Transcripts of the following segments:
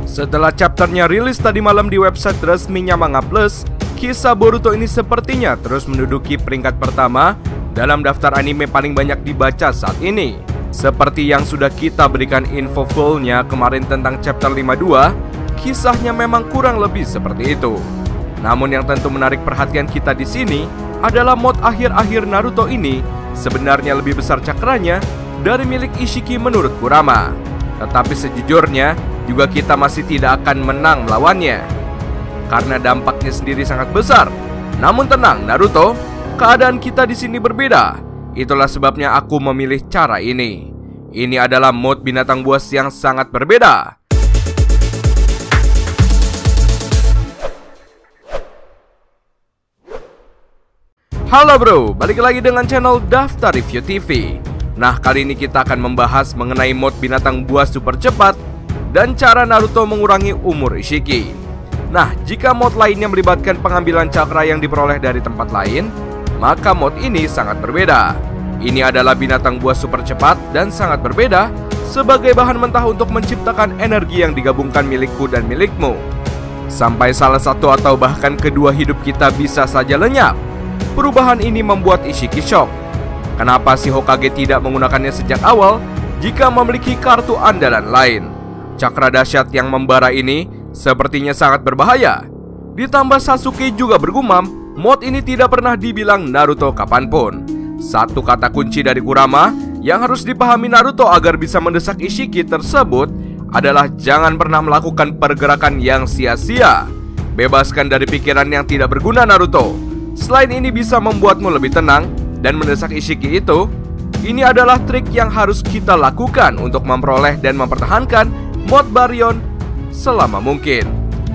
Setelah chapternya rilis tadi malam di website resminya Manga Plus, kisah Boruto ini sepertinya terus menduduki peringkat pertama dalam daftar anime paling banyak dibaca saat ini. Seperti yang sudah kita berikan info fullnya kemarin tentang chapter 52, kisahnya memang kurang lebih seperti itu. Namun yang tentu menarik perhatian kita di sini adalah mod akhir-akhir Naruto ini sebenarnya lebih besar cakranya dari milik Ishiki menurut Kurama. Tetapi sejujurnya juga kita masih tidak akan menang melawannya karena dampaknya sendiri sangat besar. Namun tenang Naruto, keadaan kita di sini berbeda. Itulah sebabnya aku memilih cara ini. Ini adalah mod binatang buas yang sangat berbeda. Halo bro, balik lagi dengan channel Daftar Review TV. Nah, kali ini kita akan membahas mengenai mod binatang buas super cepat dan cara Naruto mengurangi umur Ishiki. Nah, jika mod lainnya melibatkan pengambilan cakra yang diperoleh dari tempat lain, maka mod ini sangat berbeda. Ini adalah binatang buas super cepat dan sangat berbeda sebagai bahan mentah untuk menciptakan energi yang digabungkan milikku dan milikmu. Sampai salah satu atau bahkan kedua hidup kita bisa saja lenyap. Perubahan ini membuat Ishiki shock. Kenapa si Hokage tidak menggunakannya sejak awal jika memiliki kartu andalan lain? Cakra dahsyat yang membara ini sepertinya sangat berbahaya. Ditambah Sasuke juga bergumam, mod ini tidak pernah dibilang Naruto kapanpun. Satu kata kunci dari Kurama yang harus dipahami Naruto agar bisa mendesak Ishiki tersebut adalah jangan pernah melakukan pergerakan yang sia-sia. Bebaskan dari pikiran yang tidak berguna Naruto. Selain ini bisa membuatmu lebih tenang dan mendesak Ishiki itu, ini adalah trik yang harus kita lakukan untuk memperoleh dan mempertahankan mod Baryon selama mungkin.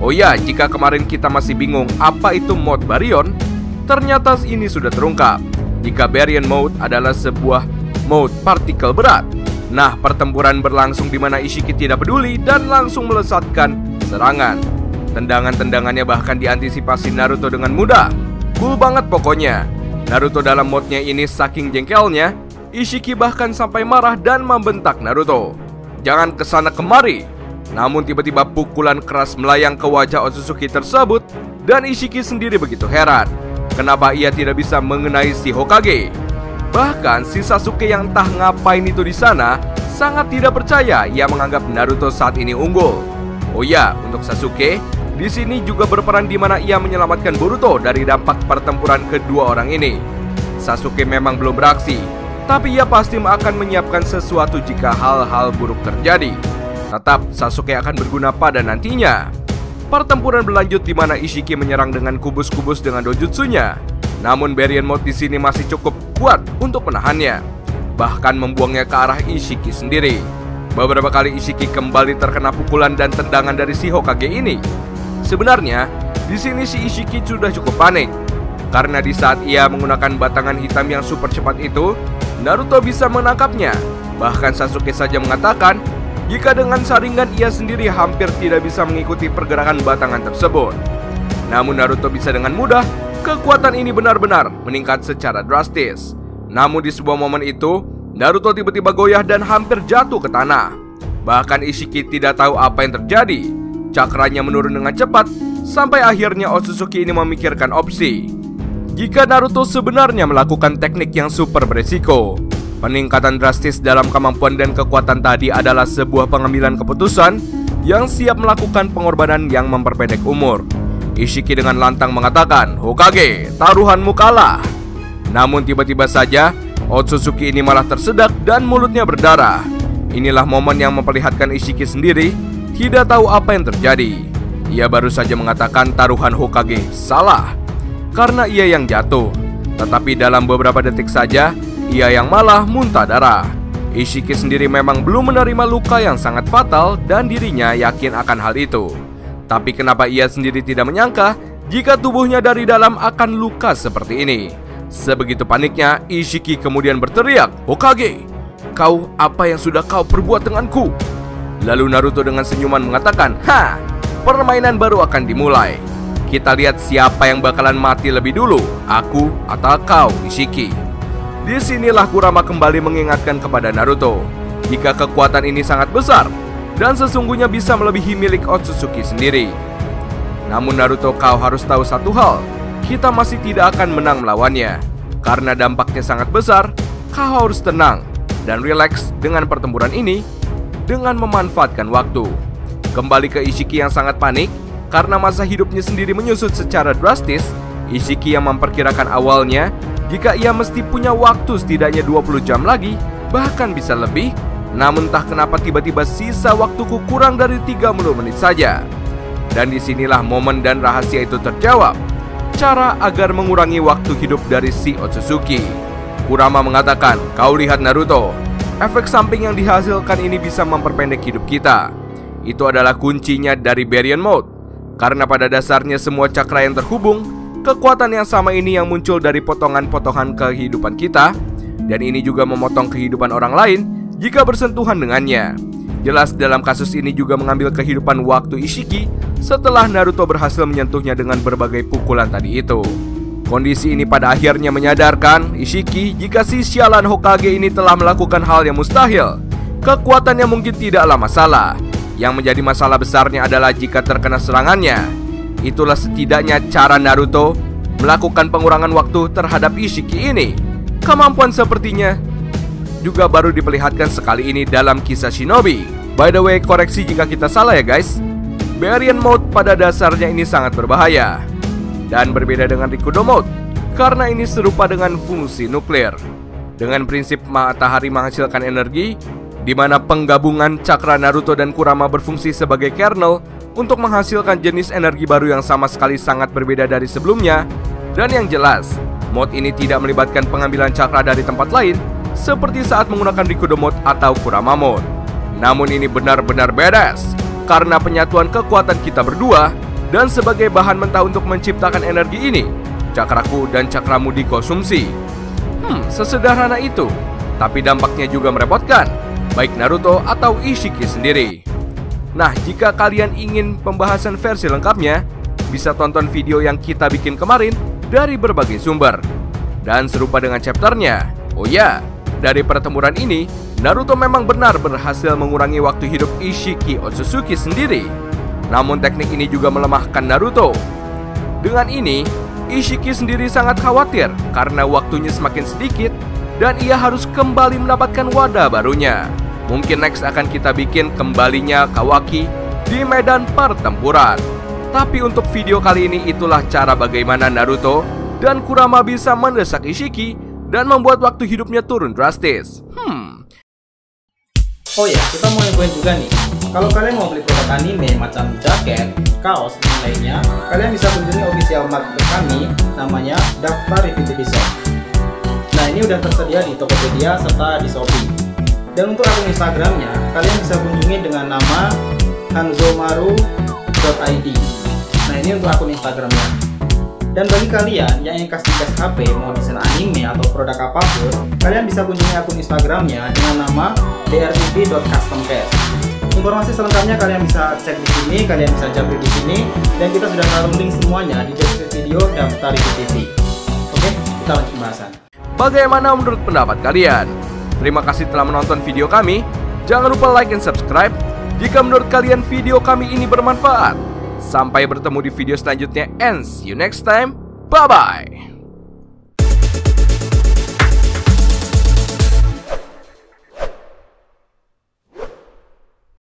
Oh ya, jika kemarin kita masih bingung apa itu mod Baryon, ternyata ini sudah terungkap. Jika Baryon Mode adalah sebuah mode partikel berat. Nah, pertempuran berlangsung di mana Ishiki tidak peduli dan langsung melesatkan serangan. Tendangan-tendangannya bahkan diantisipasi Naruto dengan mudah. Cool banget pokoknya. Naruto dalam modnya ini saking jengkelnya, Ishiki bahkan sampai marah dan membentak Naruto, "Jangan kesana kemari." Namun tiba-tiba pukulan keras melayang ke wajah Otsutsuki tersebut dan Ishiki sendiri begitu heran kenapa ia tidak bisa mengenai si Hokage. Bahkan si Sasuke yang entah ngapain itu di sana sangat tidak percaya. Ia menganggap Naruto saat ini unggul. Oh ya, untuk Sasuke di sini juga berperan di mana ia menyelamatkan Boruto dari dampak pertempuran kedua orang ini. Sasuke memang belum beraksi, tapi ia pasti akan menyiapkan sesuatu jika hal-hal buruk terjadi. Tetap Sasuke akan berguna pada nantinya. Pertempuran berlanjut di mana Ishiki menyerang dengan kubus-kubus dengan dojutsunya. Namun Baryon Mode di sini masih cukup kuat untuk menahannya, bahkan membuangnya ke arah Ishiki sendiri. Beberapa kali Ishiki kembali terkena pukulan dan tendangan dari si Hokage ini. Sebenarnya, di sini si Ishiki sudah cukup panik karena di saat ia menggunakan batangan hitam yang super cepat itu, Naruto bisa menangkapnya. Bahkan Sasuke saja mengatakan jika dengan saringan ia sendiri hampir tidak bisa mengikuti pergerakan batangan tersebut. Namun Naruto bisa dengan mudah. Kekuatan ini benar-benar meningkat secara drastis. Namun di sebuah momen itu, Naruto tiba-tiba goyah dan hampir jatuh ke tanah. Bahkan Ishiki tidak tahu apa yang terjadi. Cakranya menurun dengan cepat sampai akhirnya Otsutsuki ini memikirkan opsi. Jika Naruto sebenarnya melakukan teknik yang super beresiko, peningkatan drastis dalam kemampuan dan kekuatan tadi adalah sebuah pengambilan keputusan yang siap melakukan pengorbanan yang memperpendek umur. Ishiki dengan lantang mengatakan, "Hokage, taruhanmu kalah." Namun tiba-tiba saja Otsutsuki ini malah tersedak dan mulutnya berdarah. Inilah momen yang memperlihatkan Ishiki sendiri tidak tahu apa yang terjadi. Ia baru saja mengatakan taruhan Hokage salah karena ia yang jatuh. Tetapi dalam beberapa detik saja ia yang malah muntah darah. Ishiki sendiri memang belum menerima luka yang sangat fatal dan dirinya yakin akan hal itu. Tapi kenapa ia sendiri tidak menyangka jika tubuhnya dari dalam akan luka seperti ini? Sebegitu paniknya, Ishiki kemudian berteriak, "Hokage, kau apa yang sudah kau perbuat denganku?" Lalu Naruto dengan senyuman mengatakan, "Ha, permainan baru akan dimulai. Kita lihat siapa yang bakalan mati lebih dulu, aku atau kau, Ishiki." Disinilah Kurama kembali mengingatkan kepada Naruto, jika kekuatan ini sangat besar, dan sesungguhnya bisa melebihi milik Otsutsuki sendiri. Namun Naruto, kau harus tahu satu hal, kita masih tidak akan menang melawannya. Karena dampaknya sangat besar, kau harus tenang dan rileks dengan pertempuran ini dengan memanfaatkan waktu. Kembali ke Ishiki yang sangat panik karena masa hidupnya sendiri menyusut secara drastis. Ishiki yang memperkirakan awalnya jika ia mesti punya waktu setidaknya 20 jam lagi, bahkan bisa lebih. Namun entah kenapa tiba-tiba sisa waktuku kurang dari 30 menit saja. Dan disinilah momen dan rahasia itu terjawab. Cara agar mengurangi waktu hidup dari si Otsutsuki. Kurama mengatakan, kau lihat Naruto, efek samping yang dihasilkan ini bisa memperpendek hidup kita. Itu adalah kuncinya dari Baryon Mode. Karena pada dasarnya semua cakra yang terhubung, kekuatan yang sama ini yang muncul dari potongan-potongan kehidupan kita. Dan ini juga memotong kehidupan orang lain jika bersentuhan dengannya. Jelas dalam kasus ini juga mengambil kehidupan waktu Ishiki setelah Naruto berhasil menyentuhnya dengan berbagai pukulan tadi itu. Kondisi ini pada akhirnya menyadarkan Ishiki jika si sialan Hokage ini telah melakukan hal yang mustahil. Kekuatannya mungkin tidaklah masalah. Yang menjadi masalah besarnya adalah jika terkena serangannya. Itulah setidaknya cara Naruto melakukan pengurangan waktu terhadap Ishiki ini. Kemampuan sepertinya juga baru diperlihatkan sekali ini dalam kisah Shinobi. By the way, koreksi jika kita salah ya guys. Baryon Mode pada dasarnya ini sangat berbahaya dan berbeda dengan Rikudo Mode karena ini serupa dengan fungsi nuklir. Dengan prinsip matahari menghasilkan energi, di mana penggabungan cakra Naruto dan Kurama berfungsi sebagai kernel untuk menghasilkan jenis energi baru yang sama sekali sangat berbeda dari sebelumnya. Dan yang jelas, mode ini tidak melibatkan pengambilan cakra dari tempat lain seperti saat menggunakan Rikudo Mode atau Kurama Mode. Namun ini benar-benar badass karena penyatuan kekuatan kita berdua. Dan sebagai bahan mentah untuk menciptakan energi ini, cakraku dan cakramu dikonsumsi. Sesederhana itu. Tapi dampaknya juga merepotkan, baik Naruto atau Ishiki sendiri. Nah, jika kalian ingin pembahasan versi lengkapnya, bisa tonton video yang kita bikin kemarin dari berbagai sumber. Dan serupa dengan chapternya. Oh ya, dari pertempuran ini, Naruto memang benar berhasil mengurangi waktu hidup Ishiki Otsutsuki sendiri. Namun teknik ini juga melemahkan Naruto. Dengan ini, Ishiki sendiri sangat khawatir karena waktunya semakin sedikit dan ia harus kembali mendapatkan wadah barunya. Mungkin next akan kita bikin kembalinya Kawaki di medan pertempuran. Tapi untuk video kali ini itulah cara bagaimana Naruto dan Kurama bisa mendesak Ishiki dan membuat waktu hidupnya turun drastis. Oh ya, kita mau infoin juga nih. Kalau kalian mau beli produk anime macam jaket, kaos, dan lainnya, kalian bisa kunjungi official market kami, namanya Daftar Review TV Shop. Nah, ini udah tersedia di Tokopedia serta di Shopee. Dan untuk akun Instagramnya, kalian bisa kunjungi dengan nama hanzomaru.id. Nah, ini untuk akun Instagramnya. Dan bagi kalian yang ingin custom HP, mau desain anime atau produk apapun, kalian bisa kunjungi akun Instagramnya dengan nama drtv.customcast. Informasi selengkapnya kalian bisa cek di sini, kalian bisa japri di sini, dan kita sudah taruh link semuanya di deskripsi video Daftar Review TV. Oke, kita lanjut pembahasan. Bagaimana menurut pendapat kalian? Terima kasih telah menonton video kami. Jangan lupa like dan subscribe jika menurut kalian video kami ini bermanfaat. Sampai bertemu di video selanjutnya and see you next time. Bye-bye.